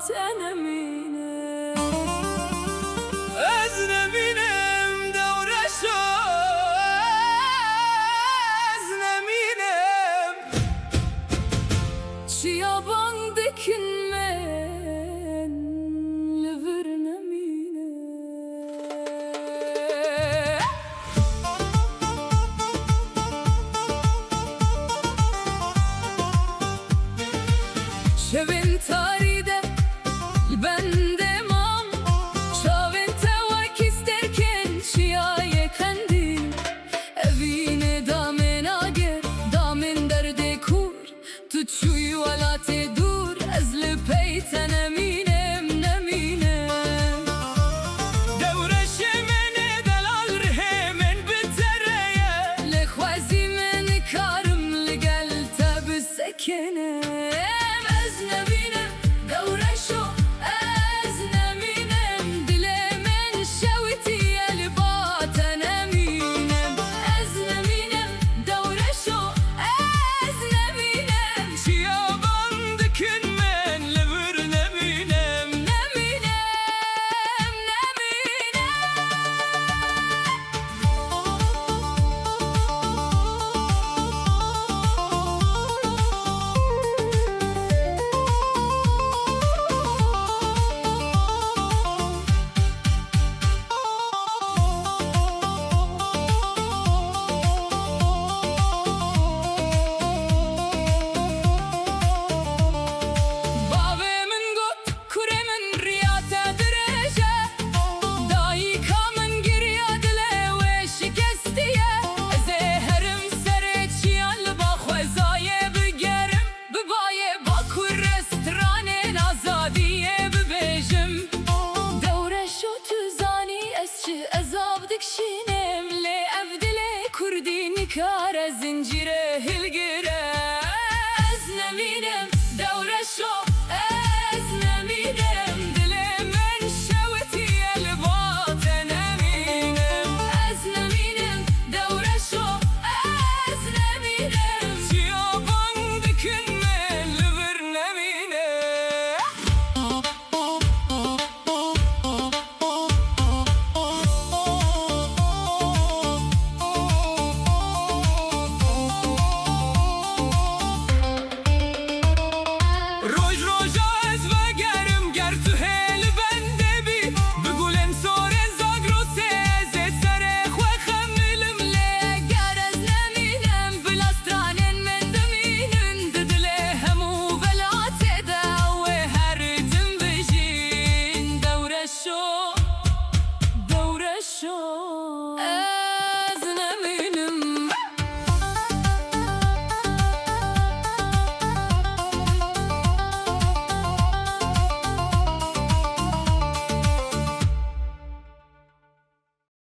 تنمینه از نمینم دورشو از نمینم چیابان دکن من لور نمینه شوین تاریده بنده مام شوین تواکیس درکن چیای کندی اوین دامن آگر دامن درده کور تو چوی ولات دور از لپیت نمینم نمینم دورش من دلال ره من بتریه لخوازی من کارم لگل تب سکنم از نمینم دورشو از نمینم دل من شویتی البات نمینم از نمینم دورشو از نمینم چیابان دکن من لور نمینم نمینم بابا من گفت کوره من ریات درجه دایی کامن گریا دله و شکستیه از هرم سر چیال با خوزایه بگرم ببایه با کور رستران آزادیه ببیجم دوره شو تو زانی از چه عذاب دکشینم لی افدله کردی نکار زنجیره هلگی